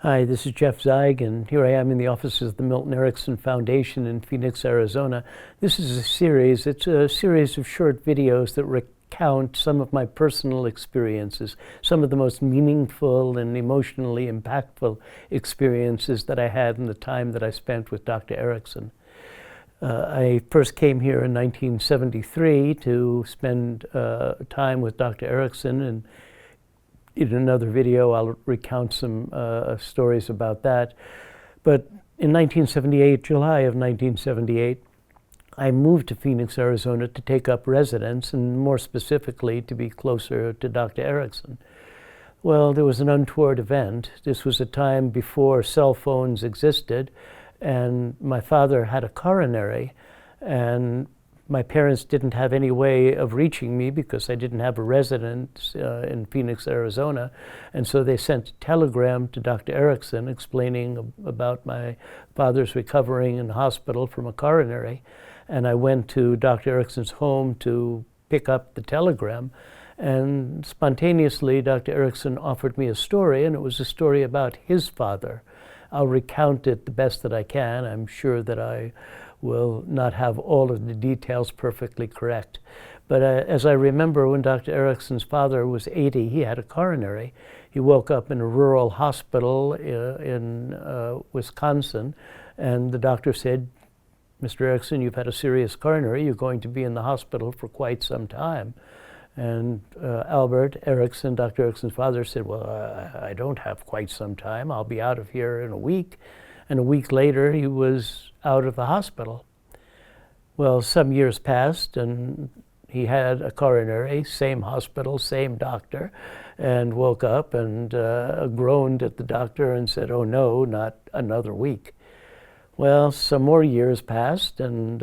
Hi, this is Jeff Zeig, and here I am in the offices of the Milton Erickson Foundation in Phoenix, Arizona. This is a series. It's a series of short videos that recount some of my personal experiences, some of the most meaningful and emotionally impactful experiences that I had in the time that I spent with Dr. Erickson. I first came here in 1973 to spend time with Dr. Erickson, and in another video I'll recount some stories about that. But in 1978, July of 1978, I moved to Phoenix, Arizona to take up residence, and more specifically to be closer to Dr. Erickson. Well, there was an untoward event. This was a time before cell phones existed, and my father had a coronary, and my parents didn't have any way of reaching me because I didn't have a residence in Phoenix, Arizona. And so they sent a telegram to Dr. Erickson explaining about my father's recovering in the hospital from a coronary. And I went to Dr. Erickson's home to pick up the telegram. And spontaneously, Dr. Erickson offered me a story, and it was a story about his father. I'll recount it the best that I can. I'm sure that I will not have all of the details perfectly correct. But as I remember, when Dr. Erickson's father was 80, he had a coronary. He woke up in a rural hospital in Wisconsin, and the doctor said, "Mr. Erickson, you've had a serious coronary. You're going to be in the hospital for quite some time." And Albert Erickson, Dr. Erickson's father, said, "Well, I don't have quite some time. I'll be out of here in a week." And a week later, he was out of the hospital. Well, some years passed, and he had a coronary, same hospital, same doctor, and woke up and groaned at the doctor and said, "Oh no, not another week." Well, some more years passed, and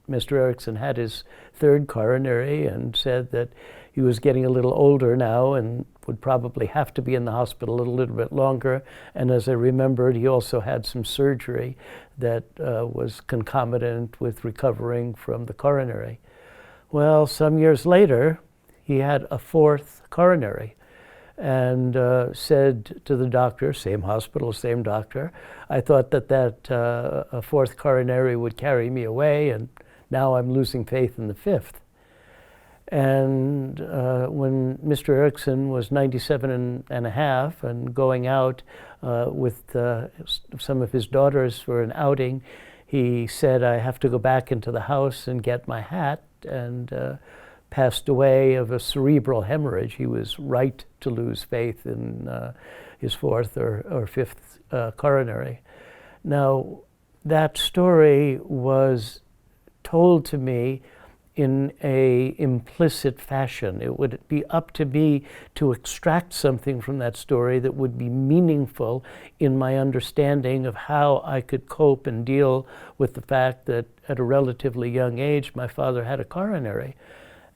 Mr. Erickson had his third coronary and said that he was getting a little older now and would probably have to be in the hospital a little bit longer. And as I remembered, he also had some surgery that was concomitant with recovering from the coronary. Well, some years later, he had a fourth coronary and said to the doctor, same hospital, same doctor, "I thought that a fourth coronary would carry me away, and now I'm losing faith in the fifth." And when Mr. Erickson was 97 and a half and going out with some of his daughters for an outing, he said, "I have to go back into the house and get my hat," and passed away of a cerebral hemorrhage. He was right to lose faith in his fourth or fifth coronary. Now, that story was told to me in a implicit fashion. It would be up to me to extract something from that story that would be meaningful in my understanding of how I could cope and deal with the fact that at a relatively young age, my father had a coronary.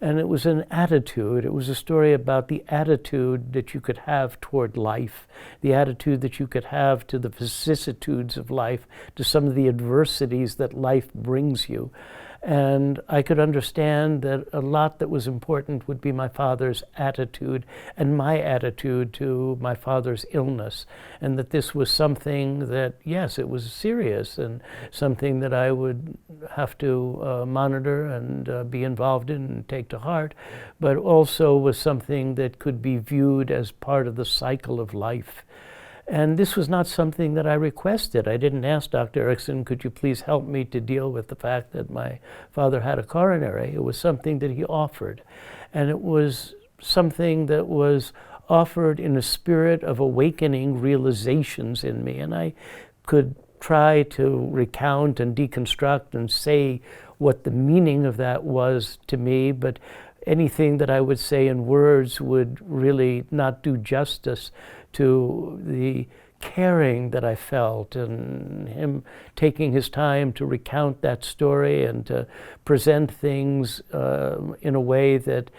And it was an attitude. It was a story about the attitude that you could have toward life, the attitude that you could have to the vicissitudes of life, to some of the adversities that life brings you. And I could understand that a lot that was important would be my father's attitude and my attitude to my father's illness, and that this was something that, yes, it was serious and something that I would have to monitor and be involved in and take to heart, but also was something that could be viewed as part of the cycle of life. And this was not something that I requested. I didn't ask Dr. Erickson, "Could you please help me to deal with the fact that my father had a coronary?" It was something that he offered. And it was something that was offered in a spirit of awakening realizations in me. And I could try to recount and deconstruct and say what the meaning of that was to me, but anything that I would say in words would really not do justice to the caring that I felt, and him taking his time to recount that story and to present things in a way that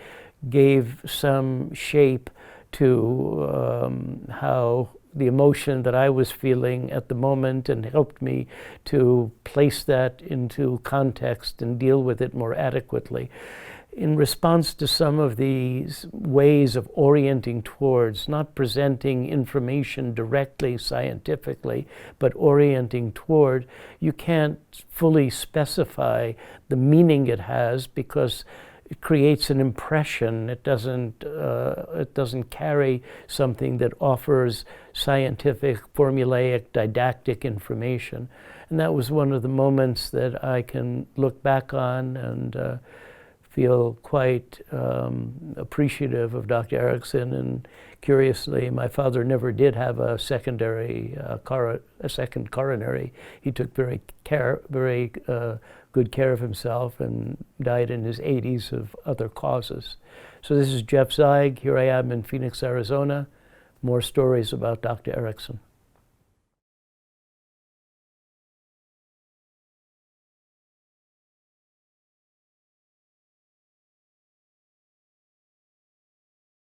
gave some shape to how the emotion that I was feeling at the moment, and helped me to place that into context and deal with it more adequately. in response to some of these ways of orienting towards, not presenting information directly scientifically, but orienting toward, you can't fully specify the meaning it has because it creates an impression. It doesn't carry something that offers scientific, formulaic, didactic information. And that was one of the moments that I can look back on and feel quite appreciative of Dr. Erickson. And curiously, my father never did have a second coronary. He took very good care of himself and died in his 80s of other causes. So this is Jeff Zeig. Here I am in Phoenix, Arizona. More stories about Dr. Erickson.